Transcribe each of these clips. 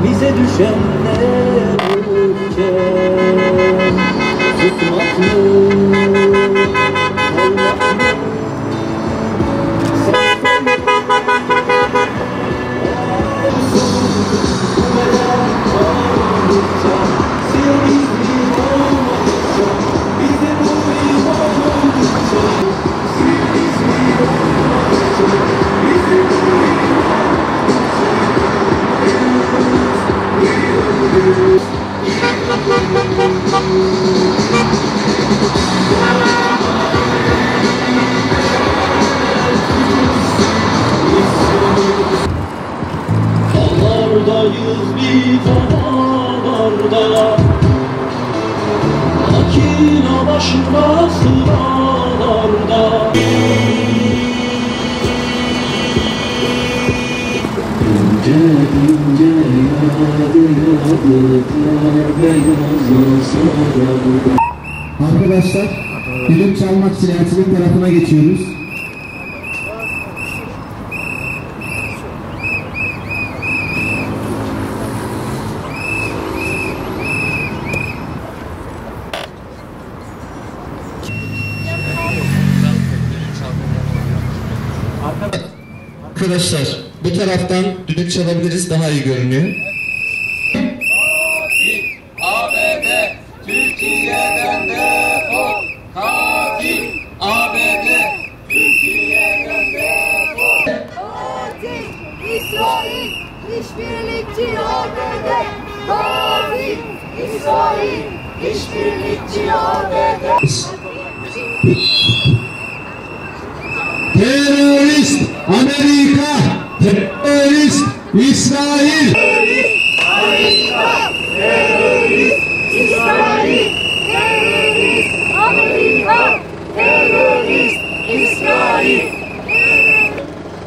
Bize düşen ne ülke tutmak mı? Dağlardayız biz dağlarda, makina başında sıralarda. İnce ince yağdılar beyaz sarardı. Arkadaşlar, düdük çalmak için elçilik tarafına geçiyoruz. Arkadaşlar, bu taraftan düdük çalabiliriz, daha iyi görünüyor. ABD, Türkiye'den defol. Katil, ABD, Türkiye'den defol. Katil, İsrail, işbirlikçi ABD. Katil, İsrail, işbirlikçi ABD. Terörist Amerika, terörist İsrail. Terörist Amerika, terörist İsrail, terörist Amerika, terörist İsrail.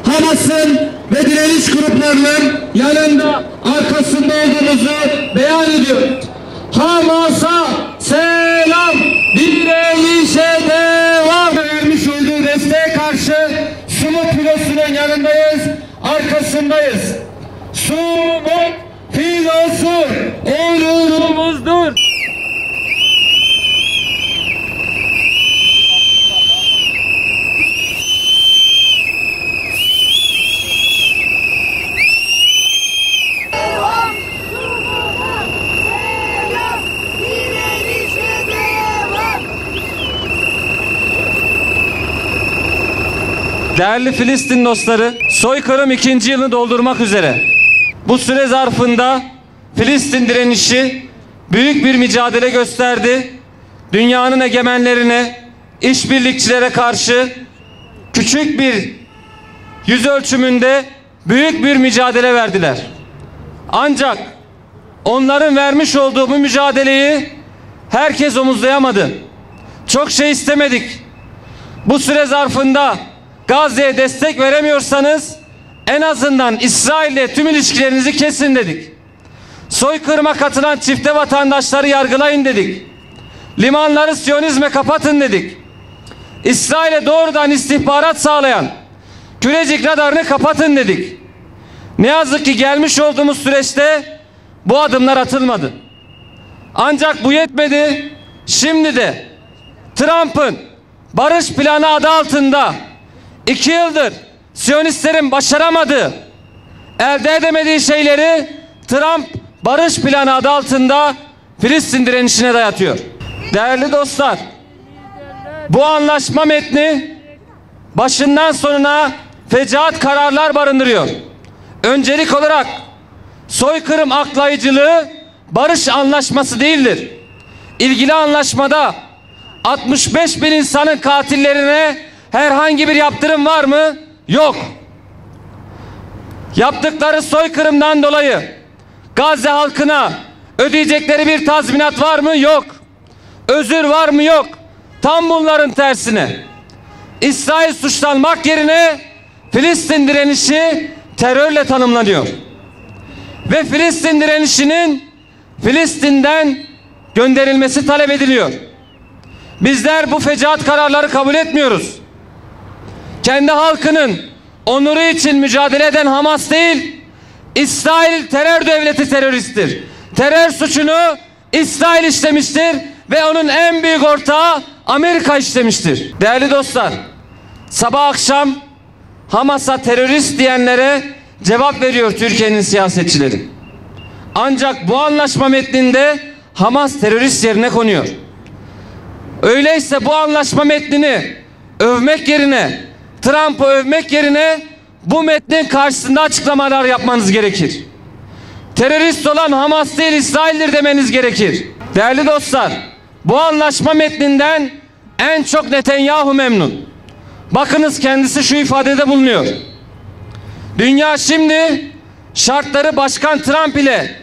Hamas'ın ve direniş gruplarının yanında, arkasında olduğumuzu beyan ediyor. Hamas'a selam, direnişe devam. Vermiş olduğu desteğe karşı Sumut filosunun yanındayız, arkasındayız. Sumut filosu onurumuzdur. Devam, Sumut'a selam, direnişe devam. Değerli Filistin dostları, soykırım 2. yılını doldurmak üzere. Bu süre zarfında Filistin direnişi büyük bir mücadele gösterdi. Dünyanın egemenlerine, işbirlikçilere karşı küçük bir yüz ölçümünde büyük bir mücadele verdiler. Ancak onların vermiş olduğu bu mücadeleyi herkes omuzlayamadı. Çok şey istemedik. Bu süre zarfında Gazze'ye destek veremiyorsanız en azından İsrail'le tüm ilişkilerinizi kesin dedik. Soykırıma katılan çifte vatandaşları yargılayın dedik. Limanları Siyonizme kapatın dedik. İsrail'e doğrudan istihbarat sağlayan Kürecik radarını kapatın dedik. Ne yazık ki gelmiş olduğumuz süreçte bu adımlar atılmadı. Ancak bu yetmedi. Şimdi de Trump'ın barış planı adı altında 2 yıldır Siyonistlerin başaramadığı, elde edemediği şeyleri Trump barış planı adı altında Filistin direnişine dayatıyor. Değerli dostlar, bu anlaşma metni başından sonuna fecaat kararlar barındırıyor. Öncelik olarak soykırım aklayıcılığı barış anlaşması değildir. İlgili anlaşmada 65 bin insanın katillerine herhangi bir yaptırım var mı? Yok. Yaptıkları soykırımdan dolayı Gazze halkına ödeyecekleri bir tazminat var mı? Yok. Özür var mı? Yok. Tam bunların tersine İsrail suçlanmak yerine Filistin direnişi terörle tanımlanıyor. Ve Filistin direnişinin Filistin'den gönderilmesi talep ediliyor. Bizler bu fecaat kararları kabul etmiyoruz. Kendi halkının onuru için mücadele eden Hamas değil, İsrail terör devleti teröristtir. Terör suçunu İsrail işlemiştir ve onun en büyük ortağı Amerika işlemiştir. Değerli dostlar, sabah akşam Hamas'a terörist diyenlere cevap veriyor Türkiye'nin siyasetçileri. Ancak bu anlaşma metninde Hamas terörist yerine konuyor. Öyleyse bu anlaşma metnini övmek yerine, Trump'ı övmek yerine bu metnin karşısında açıklamalar yapmanız gerekir. Terörist olan Hamas değil İsrail'dir demeniz gerekir. Değerli dostlar, bu anlaşma metninden en çok Netanyahu memnun. Bakınız kendisi şu ifadede bulunuyor. Dünya şimdi şartları Başkan Trump ile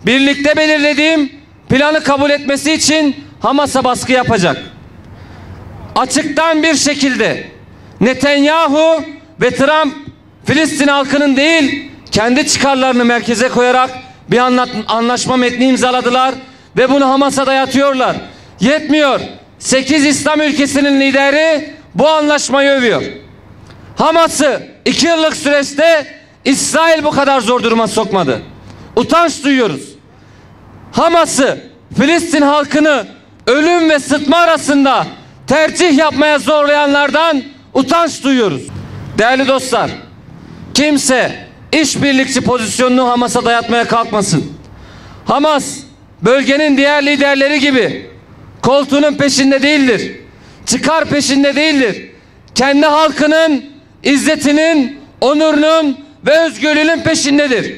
birlikte belirlediğim planı kabul etmesi için Hamas'a baskı yapacak. Açıktan bir şekilde Netanyahu ve Trump Filistin halkının değil kendi çıkarlarını merkeze koyarak bir anlaşma metni imzaladılar ve bunu Hamas'a dayatıyorlar. Yetmiyor. 8 İslam ülkesinin lideri bu anlaşmayı övüyor. Hamas'ı 2 yıllık süreçte İsrail bu kadar zor duruma sokmadı. Utanç duyuyoruz. Hamas'ı, Filistin halkını ölüm ve sıtma arasında tercih yapmaya zorlayanlardan utanç duyuyoruz. Değerli dostlar, kimse işbirlikçi pozisyonunu Hamas'a dayatmaya kalkmasın. Hamas, bölgenin diğer liderleri gibi koltuğunun peşinde değildir. Çıkar peşinde değildir. Kendi halkının izzetinin, onurunun ve özgürlüğünün peşindedir.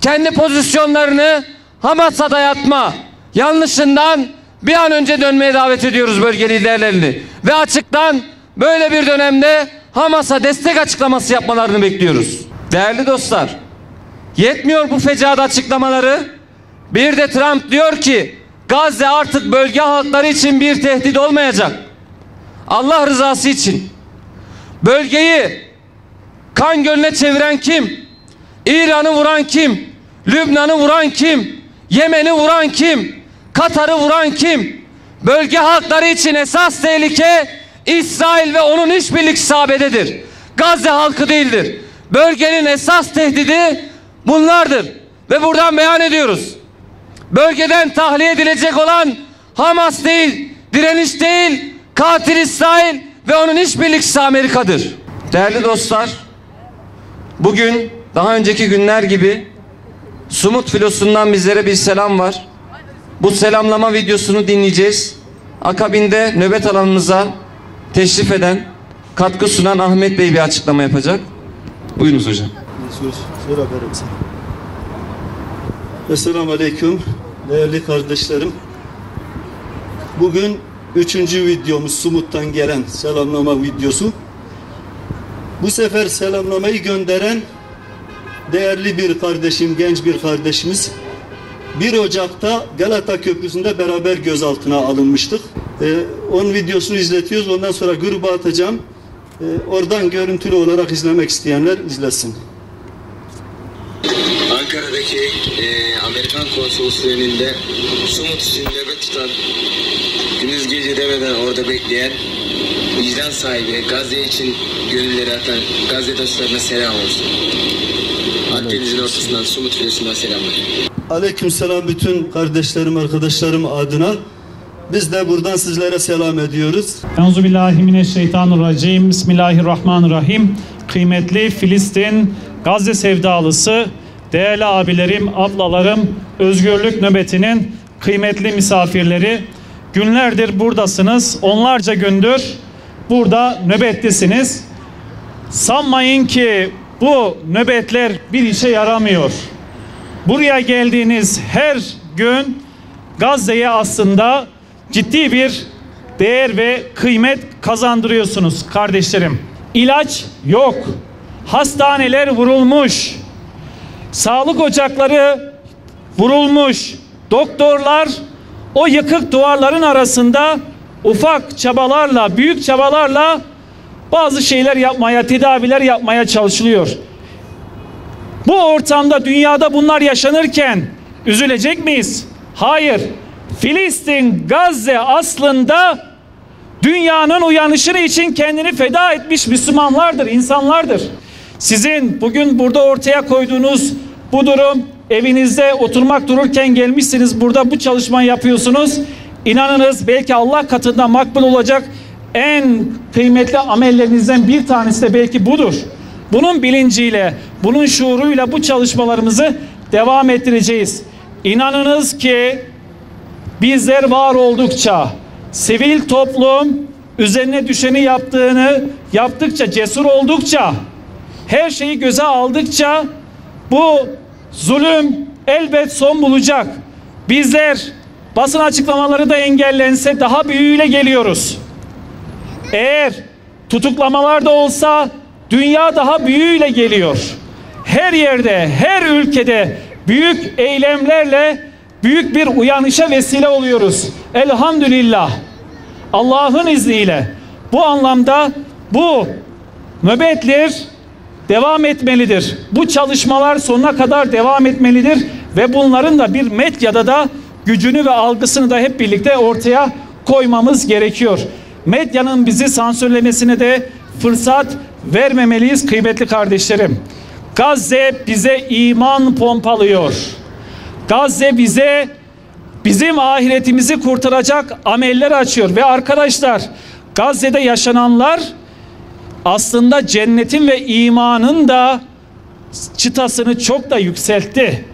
Kendi pozisyonlarını Hamas'a dayatma yanlışından bir an önce dönmeye davet ediyoruz bölge liderlerini. Ve açıktan böyle bir dönemde Hamas'a destek açıklaması yapmalarını bekliyoruz. Değerli dostlar, yetmiyor bu fecaat açıklamaları. Bir de Trump diyor ki Gazze artık bölge halkları için bir tehdit olmayacak. Allah rızası için. Bölgeyi kan gölüne çeviren kim? İran'ı vuran kim? Lübnan'ı vuran kim? Yemen'i vuran kim? Katar'ı vuran kim? Bölge halkları için esas tehlike İsrail ve onun işbirlikçisi ABD'dir. Gazze halkı değildir. Bölgenin esas tehdidi bunlardır. Ve buradan beyan ediyoruz. Bölgeden tahliye edilecek olan Hamas değil, direniş değil, katil İsrail ve onun işbirlikçisi Amerika'dır. Değerli dostlar, bugün daha önceki günler gibi Sumut filosundan bizlere bir selam var. Bu selamlama videosunu dinleyeceğiz. Akabinde nöbet alanımıza teşrif eden, katkı sunan Ahmet Bey bir açıklama yapacak. Buyurunuz hocam. Esselamu Aleyküm değerli kardeşlerim. Bugün 3. videomuz Sumut'tan gelen selamlama videosu. Bu sefer selamlamayı gönderen değerli bir kardeşim, genç bir kardeşimiz. 1 Ocak'ta Galata Köprüsü'nde beraber gözaltına alınmıştık. Onun videosunu izletiyoruz. Ondan sonra gruba atacağım. Oradan görüntülü olarak izlemek isteyenler izlesin. Ankara'daki Amerikan konsolosluğu önünde Sumut için nöbet tutan, gündüz gece demeden orada bekleyen, vicdan sahibi, Gazze için gönülleri atan Gazze dostlarına selam olsun. Akdeniz'in ortasından Sumut filosundan selamlar. Aleykümselam bütün kardeşlerim, arkadaşlarım adına. Biz de buradan sizlere selam ediyoruz. Euzubillahimineşşeytanirracim. Bismillahirrahmanirrahim. Kıymetli Filistin, Gazze sevdalısı, değerli abilerim, ablalarım, özgürlük nöbetinin kıymetli misafirleri, günlerdir buradasınız, onlarca gündür burada nöbetlisiniz. Sanmayın ki bu nöbetler bir işe yaramıyor. Buraya geldiğiniz her gün Gazze'ye aslında ciddi bir değer ve kıymet kazandırıyorsunuz kardeşlerim. İlaç yok, hastaneler vurulmuş, sağlık ocakları vurulmuş, doktorlar o yıkık duvarların arasında ufak çabalarla, büyük çabalarla bazı şeyler yapmaya, tedaviler yapmaya çalışılıyor. Bu ortamda, dünyada bunlar yaşanırken üzülecek miyiz? Hayır. Filistin, Gazze aslında dünyanın uyanışı için kendini feda etmiş Müslümanlardır, insanlardır. Sizin bugün burada ortaya koyduğunuz bu durum, evinizde oturmak dururken gelmişsiniz, burada bu çalışmayı yapıyorsunuz. İnanınız belki Allah katında makbul olacak en kıymetli amellerinizden bir tanesi de belki budur. Bunun bilinciyle, bunun şuuruyla bu çalışmalarımızı devam ettireceğiz. İnanınız ki bizler var oldukça, sivil toplum üzerine düşeni yaptıkça, cesur oldukça, her şeyi göze aldıkça bu zulüm elbet son bulacak. Bizler basın açıklamaları da engellense daha büyüğüyle geliyoruz. Eğer tutuklamalar da olsa dünya daha büyüğüyle geliyor. Her yerde, her ülkede büyük eylemlerle büyük bir uyanışa vesile oluyoruz. Elhamdülillah. Allah'ın izniyle. Bu anlamda bu nöbetler devam etmelidir. Bu çalışmalar sonuna kadar devam etmelidir ve bunların da bir medyada da gücünü ve algısını da hep birlikte ortaya koymamız gerekiyor. Medyanın bizi sansürlemesine de fırsat vermemeliyiz kıymetli kardeşlerim. Gazze bize iman pompalıyor. Gazze bize bizim ahiretimizi kurtaracak ameller açıyor ve arkadaşlar, Gazze'de yaşananlar aslında cennetin ve imanın da çıtasını çok da yükseltti.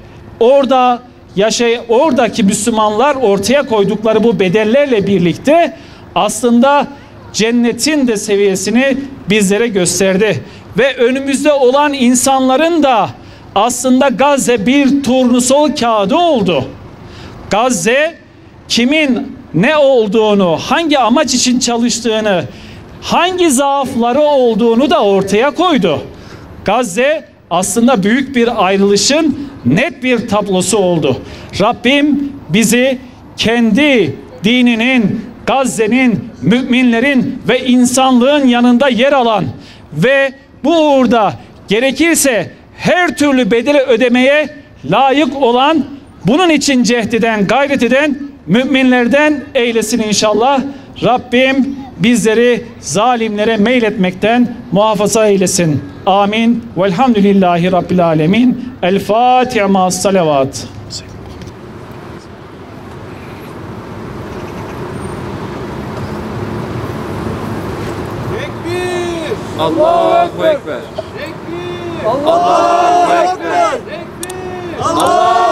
Oradaki Müslümanlar ortaya koydukları bu bedellerle birlikte aslında cennetin de seviyesini bizlere gösterdi. Ve önümüzde olan insanların da aslında Gazze bir turnusol kağıdı oldu. Gazze kimin ne olduğunu, hangi amaç için çalıştığını, hangi zaafları olduğunu da ortaya koydu. Gazze aslında büyük bir ayrılışın net bir tablosu oldu. Rabbim bizi kendi dininin, Gazze'nin, müminlerin ve insanlığın yanında yer alan ve bu uğurda gerekirse her türlü bedeli ödemeye layık olan, bunun için cehdeden, gayret eden müminlerden eylesin inşallah. Rabbim bizleri zalimlere meyletmekten muhafaza eylesin. Amin. Velhamdülillahi Rabbil alemin. El Fatiha ma'as salavat. Allahu Ekber. Allahu Ekber. Allahu